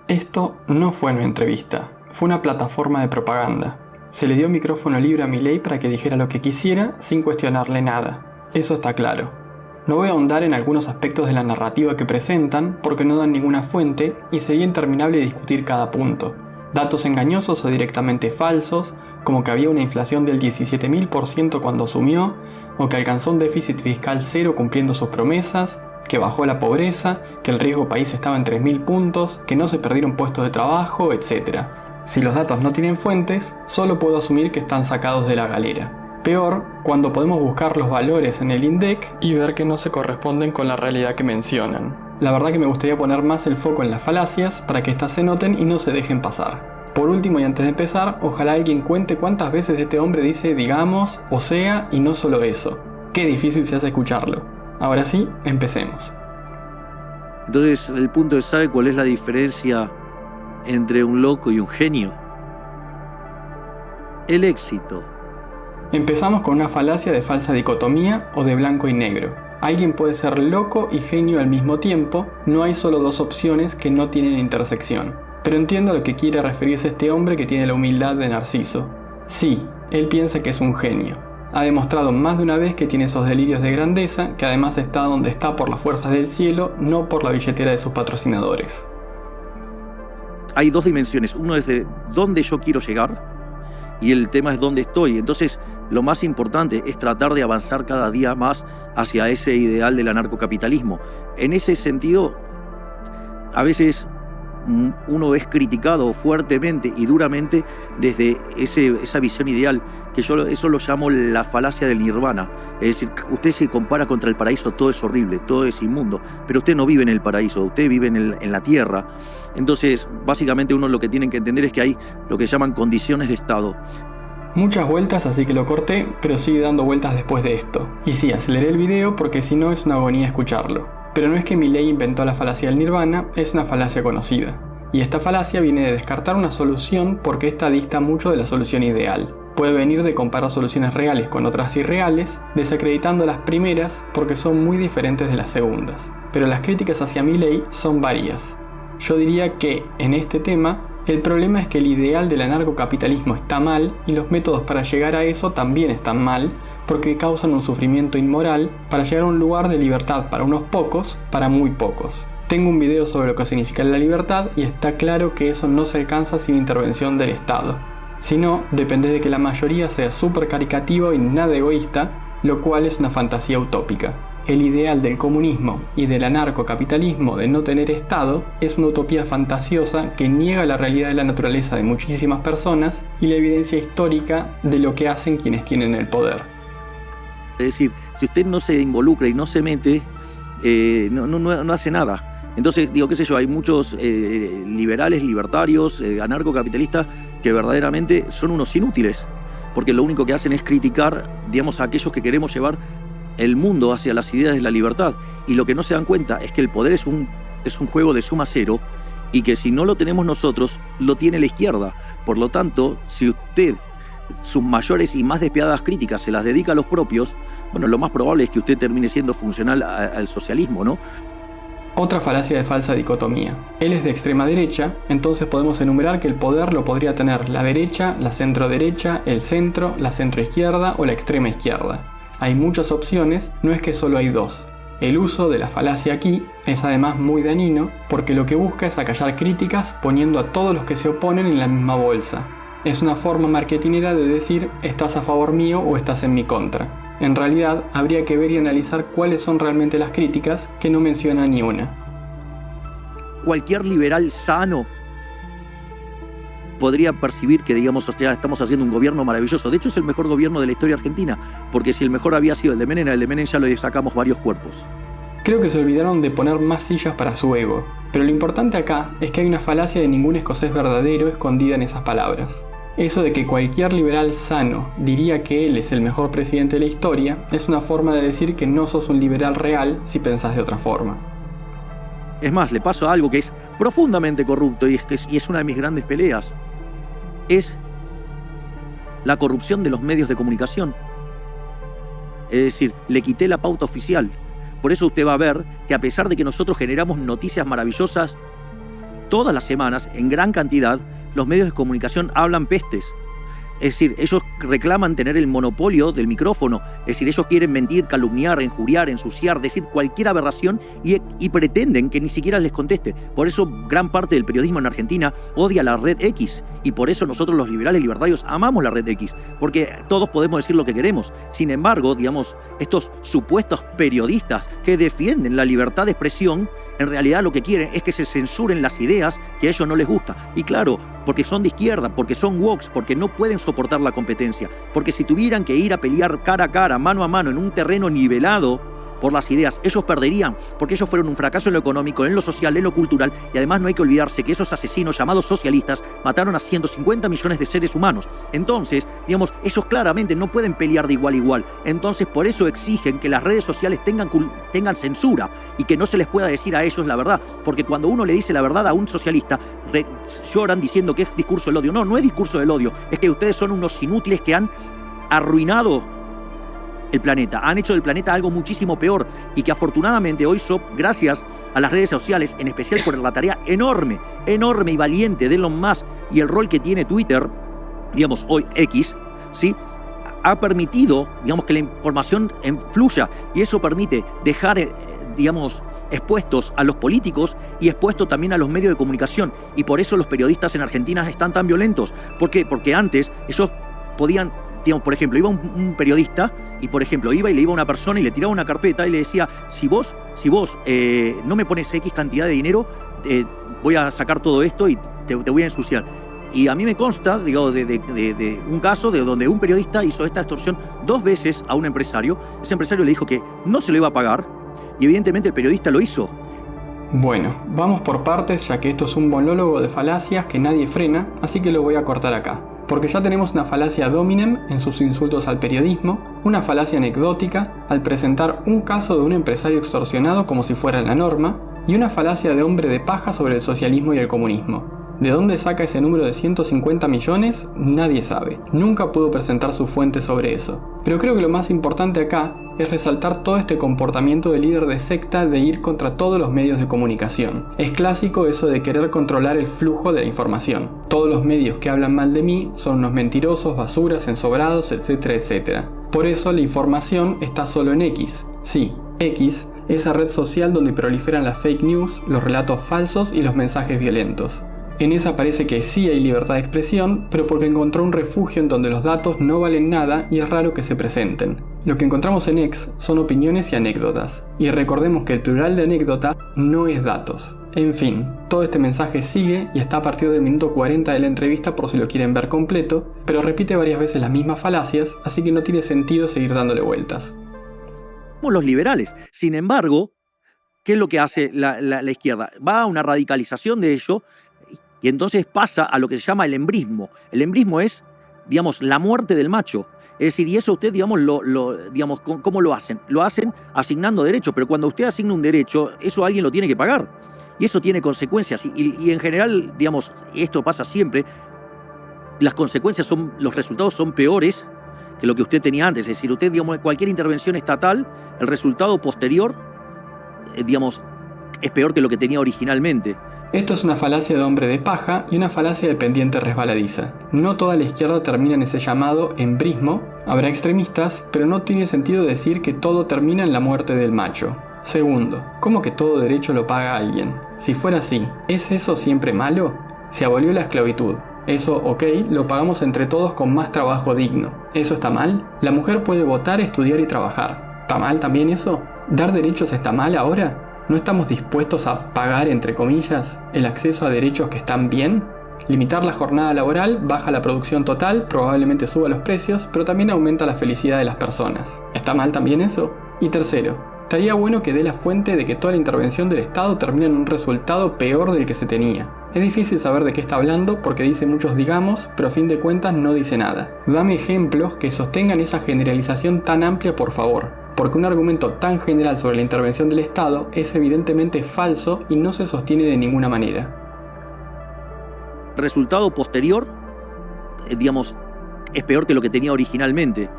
Esto no fue una entrevista, fue una plataforma de propaganda. Se le dio micrófono libre a Milei para que dijera lo que quisiera sin cuestionarle nada. Eso está claro. No voy a ahondar en algunos aspectos de la narrativa que presentan porque no dan ninguna fuente y sería interminable discutir cada punto. Datos engañosos o directamente falsos, como que había una inflación del 17.000% cuando asumió, o que alcanzó un déficit fiscal cero cumpliendo sus promesas, que bajó la pobreza, que el riesgo país estaba en 3.000 puntos, que no se perdieron puestos de trabajo, etc. Si los datos no tienen fuentes, solo puedo asumir que están sacados de la galera. Peor, cuando podemos buscar los valores en el INDEC y ver que no se corresponden con la realidad que mencionan. La verdad que me gustaría poner más el foco en las falacias para que éstas se noten y no se dejen pasar. Por último y antes de empezar, ojalá alguien cuente cuántas veces este hombre dice digamos, o sea, y no solo eso. Qué difícil se hace escucharlo. Ahora sí, empecemos. Entonces, el punto es, ¿sabe cuál es la diferencia entre un loco y un genio? El éxito. Empezamos con una falacia de falsa dicotomía o de blanco y negro. Alguien puede ser loco y genio al mismo tiempo, no hay solo dos opciones que no tienen intersección. Pero entiendo a lo que quiere referirse este hombre que tiene la humildad de Narciso. Sí, él piensa que es un genio. Ha demostrado más de una vez que tiene esos delirios de grandeza, que además está donde está por las fuerzas del cielo, no por la billetera de sus patrocinadores. Hay dos dimensiones. Uno es de dónde yo quiero llegar y el tema es dónde estoy. Entonces, lo más importante es tratar de avanzar cada día más hacia ese ideal del anarcocapitalismo. En ese sentido, a veces uno es criticado fuertemente y duramente desde esa visión ideal, que yo eso lo llamo la falacia del nirvana. Es decir, usted se compara contra el paraíso, todo es horrible, todo es inmundo, pero usted no vive en el paraíso, usted vive en la tierra. Entonces, básicamente uno lo que tiene que entender es que hay lo que llaman condiciones de estado. Muchas vueltas, así que lo corté, pero sigue dando vueltas después de esto. Y sí, aceleré el video porque si no es una agonía escucharlo. Pero no es que Milei inventó la falacia del nirvana, es una falacia conocida. Y esta falacia viene de descartar una solución porque esta dista mucho de la solución ideal. Puede venir de comparar soluciones reales con otras irreales, desacreditando las primeras porque son muy diferentes de las segundas. Pero las críticas hacia Milei son varias. Yo diría que, en este tema, el problema es que el ideal del anarcocapitalismo está mal y los métodos para llegar a eso también están mal, porque causan un sufrimiento inmoral para llegar a un lugar de libertad para unos pocos, para muy pocos. Tengo un video sobre lo que significa la libertad y está claro que eso no se alcanza sin intervención del Estado. Si no, depende de que la mayoría sea súper caricativo y nada egoísta, lo cual es una fantasía utópica. El ideal del comunismo y del anarcocapitalismo de no tener Estado es una utopía fantasiosa que niega la realidad de la naturaleza de muchísimas personas y la evidencia histórica de lo que hacen quienes tienen el poder. Es decir, si usted no se involucra y no se mete, no hace nada. Entonces, digo, qué sé yo, hay muchos liberales, libertarios, anarcocapitalistas que verdaderamente son unos inútiles, porque lo único que hacen es criticar, digamos, a aquellos que queremos llevar el mundo hacia las ideas de la libertad. Y lo que no se dan cuenta es que el poder es un juego de suma cero y que si no lo tenemos nosotros, lo tiene la izquierda. Por lo tanto, si usted sus mayores y más despiadadas críticas se las dedica a los propios, bueno, lo más probable es que usted termine siendo funcional al socialismo, ¿no? Otra falacia de falsa dicotomía. Él es de extrema derecha, entonces podemos enumerar que el poder lo podría tener la derecha, la centro-derecha, el centro, la centro-izquierda o la extrema izquierda. Hay muchas opciones, no es que solo hay dos. El uso de la falacia aquí es además muy dañino porque lo que busca es acallar críticas poniendo a todos los que se oponen en la misma bolsa. Es una forma marketinera de decir estás a favor mío o estás en mi contra. En realidad, habría que ver y analizar cuáles son realmente las críticas que no menciona ni una. Cualquier liberal sano podría percibir que, digamos, estamos haciendo un gobierno maravilloso. De hecho, es el mejor gobierno de la historia argentina, porque si el mejor había sido el de Menem ya le sacamos varios cuerpos. Creo que se olvidaron de poner más sillas para su ego, pero lo importante acá es que hay una falacia de ningún escocés verdadero escondida en esas palabras. Eso de que cualquier liberal sano diría que él es el mejor presidente de la historia es una forma de decir que no sos un liberal real si pensás de otra forma. Es más, le paso a algo que es profundamente corrupto y es una de mis grandes peleas. Es la corrupción de los medios de comunicación. Es decir, le quité la pauta oficial. Por eso usted va a ver que a pesar de que nosotros generamos noticias maravillosas, todas las semanas, en gran cantidad, los medios de comunicación hablan pestes. Es decir, ellos reclaman tener el monopolio del micrófono. Es decir, ellos quieren mentir, calumniar, injuriar, ensuciar, decir cualquier aberración y pretenden que ni siquiera les conteste. Por eso gran parte del periodismo en Argentina odia la red X. Y por eso nosotros los liberales libertarios amamos la red X. Porque todos podemos decir lo que queremos. Sin embargo, digamos, estos supuestos periodistas que defienden la libertad de expresión, en realidad lo que quieren es que se censuren las ideas que a ellos no les gusta. Y claro, porque son de izquierda, porque son woke, porque no pueden soportar la competencia, porque si tuvieran que ir a pelear cara a cara, mano a mano, en un terreno nivelado por las ideas, ellos perderían, porque ellos fueron un fracaso en lo económico, en lo social, en lo cultural, y además no hay que olvidarse que esos asesinos llamados socialistas mataron a 150 millones de seres humanos. Entonces, digamos, ellos claramente no pueden pelear de igual a igual. Entonces, por eso exigen que las redes sociales tengan censura y que no se les pueda decir a ellos la verdad, porque cuando uno le dice la verdad a un socialista, lloran diciendo que es discurso del odio. No, no es discurso del odio, es que ustedes son unos inútiles que han arruinado el planeta, han hecho del planeta algo muchísimo peor y que afortunadamente hoy gracias a las redes sociales, en especial por la tarea enorme y valiente de Elon Musk y el rol que tiene Twitter, digamos hoy X, ¿sí?, ha permitido, digamos, que la información fluya y eso permite dejar, digamos, expuestos a los políticos y expuestos también a los medios de comunicación. Y por eso los periodistas en Argentina están tan violentos. ¿Por qué? Porque antes ellos podían, digamos, por ejemplo, iba un periodista y, por ejemplo, iba y le iba a una persona y le tiraba una carpeta y le decía, si vos no me pones X cantidad de dinero, voy a sacar todo esto y te voy a ensuciar. Y a mí me consta, digo, de un caso de donde un periodista hizo esta extorsión 2 veces a un empresario. Ese empresario le dijo que no se lo iba a pagar y evidentemente el periodista lo hizo. Bueno, vamos por partes, ya que esto es un monólogo de falacias que nadie frena, así que lo voy a cortar acá. Porque ya tenemos una falacia ad hominem en sus insultos al periodismo, una falacia anecdótica al presentar un caso de un empresario extorsionado como si fuera la norma, y una falacia de hombre de paja sobre el socialismo y el comunismo. ¿De dónde saca ese número de 150 millones? Nadie sabe. Nunca pudo presentar su fuente sobre eso. Pero creo que lo más importante acá es resaltar todo este comportamiento del líder de secta de ir contra todos los medios de comunicación. Es clásico eso de querer controlar el flujo de la información. Todos los medios que hablan mal de mí son unos mentirosos, basuras, ensobrados, etcétera, etcétera. Por eso la información está solo en X. Sí, X, esa red social donde proliferan las fake news, los relatos falsos y los mensajes violentos. En esa parece que sí hay libertad de expresión, pero porque encontró un refugio en donde los datos no valen nada y es raro que se presenten. Lo que encontramos en X son opiniones y anécdotas, y recordemos que el plural de anécdota no es datos. En fin, todo este mensaje sigue y está a partir del minuto 40 de la entrevista por si lo quieren ver completo, pero repite varias veces las mismas falacias, así que no tiene sentido seguir dándole vueltas. Somos los liberales. Sin embargo, ¿qué es lo que hace la izquierda? Va a una radicalización de ello. Y entonces pasa a lo que se llama el embrismo. El embrismo es, digamos, la muerte del macho. Es decir, y eso usted, digamos, digamos, ¿cómo lo hacen? Lo hacen asignando derechos, pero cuando usted asigna un derecho, eso alguien lo tiene que pagar. Y eso tiene consecuencias. Y en general, digamos, esto pasa siempre, las consecuencias los resultados son peores que lo que usted tenía antes. Es decir, usted, digamos, cualquier intervención estatal, el resultado posterior, digamos, es peor que lo que tenía originalmente. Esto es una falacia de hombre de paja y una falacia de pendiente resbaladiza. No toda la izquierda termina en ese llamado embrismo, habrá extremistas, pero no tiene sentido decir que todo termina en la muerte del macho. Segundo, ¿cómo que todo derecho lo paga alguien? Si fuera así, ¿es eso siempre malo? Se abolió la esclavitud. Eso, ok, lo pagamos entre todos con más trabajo digno. ¿Eso está mal? La mujer puede votar, estudiar y trabajar. ¿Está mal también eso? ¿Dar derechos está mal ahora? ¿No estamos dispuestos a pagar, entre comillas, el acceso a derechos que están bien? Limitar la jornada laboral baja la producción total, probablemente suba los precios, pero también aumenta la felicidad de las personas. ¿Está mal también eso? Y tercero, estaría bueno que dé la fuente de que toda la intervención del Estado termina en un resultado peor del que se tenía. Es difícil saber de qué está hablando porque dice muchos digamos, pero a fin de cuentas no dice nada. Dame ejemplos que sostengan esa generalización tan amplia, por favor. Porque un argumento tan general sobre la intervención del Estado es evidentemente falso y no se sostiene de ninguna manera. Resultado posterior, digamos, es peor que lo que tenía originalmente.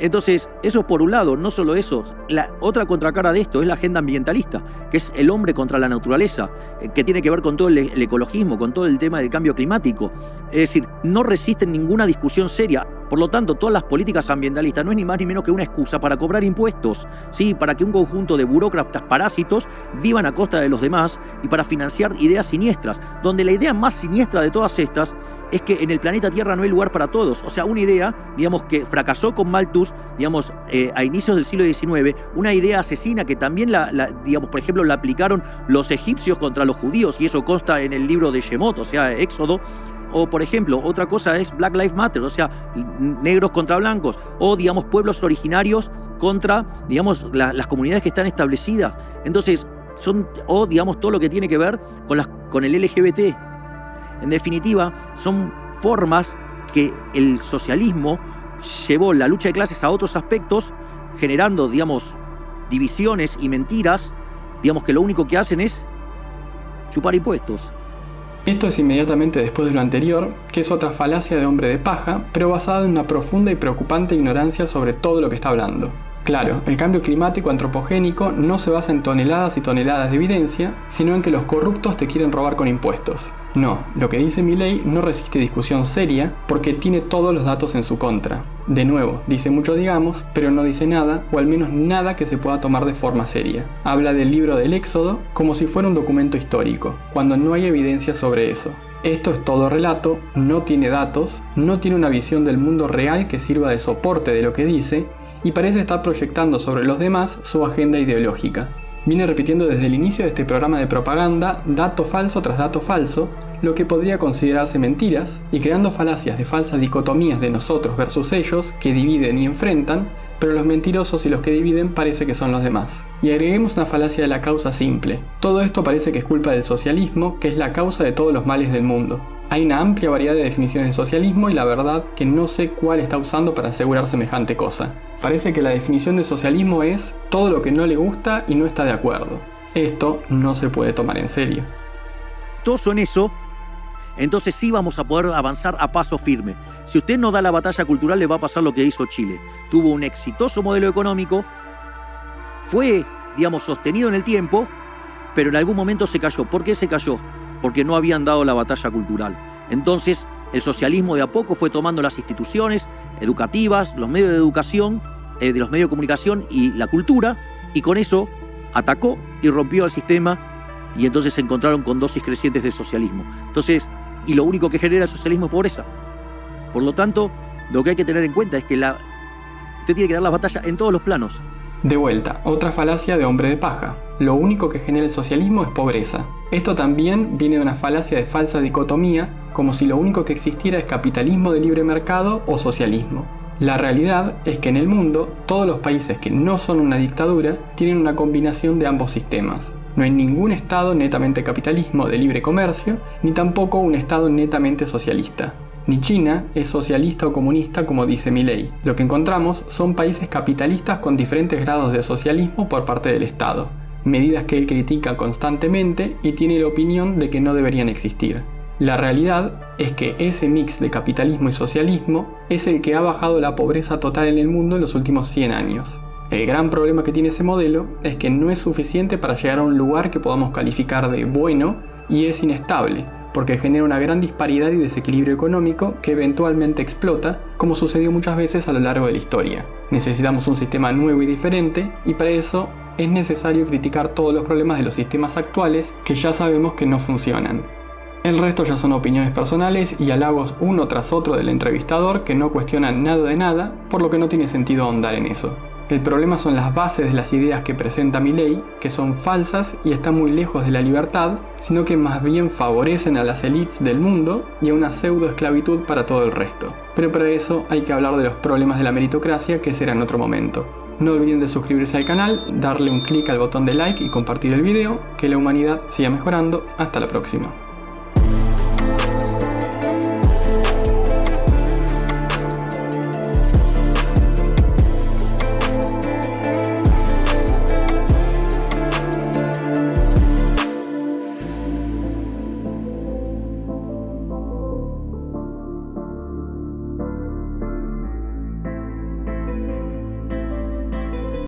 Entonces, eso por un lado. No solo eso, la otra contracara de esto es la agenda ambientalista, que es el hombre contra la naturaleza, que tiene que ver con todo el ecologismo, con todo el tema del cambio climático. Es decir, no resisten ninguna discusión seria. Por lo tanto, todas las políticas ambientalistas no es ni más ni menos que una excusa para cobrar impuestos, ¿sí? Para que un conjunto de burócratas parásitos vivan a costa de los demás y para financiar ideas siniestras, donde la idea más siniestra de todas estas es que en el planeta Tierra no hay lugar para todos. O sea, una idea, digamos, que fracasó con Malthus, digamos, a inicios del siglo XIX, una idea asesina que también, digamos, por ejemplo, la aplicaron los egipcios contra los judíos, y eso consta en el libro de Shemot, o sea, Éxodo. O, por ejemplo, otra cosa es Black Lives Matter, o sea, negros contra blancos, o, digamos, pueblos originarios contra, digamos, las comunidades que están establecidas. Entonces, o, digamos, todo lo que tiene que ver con el LGBT. En definitiva, son formas que el socialismo llevó la lucha de clases a otros aspectos, generando, digamos, divisiones y mentiras, digamos, que lo único que hacen es chupar impuestos. Esto es inmediatamente después de lo anterior, que es otra falacia de hombre de paja, pero basada en una profunda y preocupante ignorancia sobre todo lo que está hablando. Claro, el cambio climático antropogénico no se basa en toneladas y toneladas de evidencia, sino en que los corruptos te quieren robar con impuestos. No, lo que dice Milei no resiste discusión seria porque tiene todos los datos en su contra. De nuevo, dice mucho digamos, pero no dice nada, o al menos nada que se pueda tomar de forma seria. Habla del libro del Éxodo como si fuera un documento histórico, cuando no hay evidencia sobre eso. Esto es todo relato, no tiene datos, no tiene una visión del mundo real que sirva de soporte de lo que dice, y parece estar proyectando sobre los demás su agenda ideológica. Viene repitiendo desde el inicio de este programa de propaganda dato falso tras dato falso, lo que podría considerarse mentiras, y creando falacias de falsas dicotomías de nosotros versus ellos que dividen y enfrentan, pero los mentirosos y los que dividen parece que son los demás. Y agreguemos una falacia de la causa simple. Todo esto parece que es culpa del socialismo, que es la causa de todos los males del mundo. Hay una amplia variedad de definiciones de socialismo y la verdad que no sé cuál está usando para asegurar semejante cosa. Parece que la definición de socialismo es todo lo que no le gusta y no está de acuerdo. Esto no se puede tomar en serio. Todo en eso, entonces sí vamos a poder avanzar a paso firme. Si usted no da la batalla cultural, le va a pasar lo que hizo Chile. Tuvo un exitoso modelo económico, fue, digamos, sostenido en el tiempo, pero en algún momento se cayó. ¿Por qué se cayó? Porque no habían dado la batalla cultural. Entonces, el socialismo de a poco fue tomando las instituciones educativas, los medios de educación, de los medios de comunicación y la cultura, y con eso atacó y rompió el sistema, y entonces se encontraron con dosis crecientes de socialismo. Entonces, y lo único que genera el socialismo es pobreza. Por lo tanto, lo que hay que tener en cuenta es que usted tiene que dar la batalla en todos los planos. De vuelta, otra falacia de hombre de paja. Lo único que genera el socialismo es pobreza. Esto también viene de una falacia de falsa dicotomía, como si lo único que existiera es capitalismo de libre mercado o socialismo. La realidad es que en el mundo, todos los países que no son una dictadura tienen una combinación de ambos sistemas. No hay ningún estado netamente capitalismo de libre comercio, ni tampoco un estado netamente socialista. Ni China es socialista o comunista como dice Milei. Lo que encontramos son países capitalistas con diferentes grados de socialismo por parte del Estado, medidas que él critica constantemente y tiene la opinión de que no deberían existir. La realidad es que ese mix de capitalismo y socialismo es el que ha bajado la pobreza total en el mundo en los últimos 100 años. El gran problema que tiene ese modelo es que no es suficiente para llegar a un lugar que podamos calificar de bueno y es inestable, porque genera una gran disparidad y desequilibrio económico que eventualmente explota, como sucedió muchas veces a lo largo de la historia. Necesitamos un sistema nuevo y diferente, y para eso es necesario criticar todos los problemas de los sistemas actuales que ya sabemos que no funcionan. El resto ya son opiniones personales y halagos uno tras otro del entrevistador que no cuestionan nada de nada, por lo que no tiene sentido ahondar en eso. El problema son las bases de las ideas que presenta Milei, que son falsas y están muy lejos de la libertad, sino que más bien favorecen a las élites del mundo y a una pseudo-esclavitud para todo el resto. Pero para eso hay que hablar de los problemas de la meritocracia, que será en otro momento. No olviden de suscribirse al canal, darle un clic al botón de like y compartir el video, que la humanidad siga mejorando. Hasta la próxima.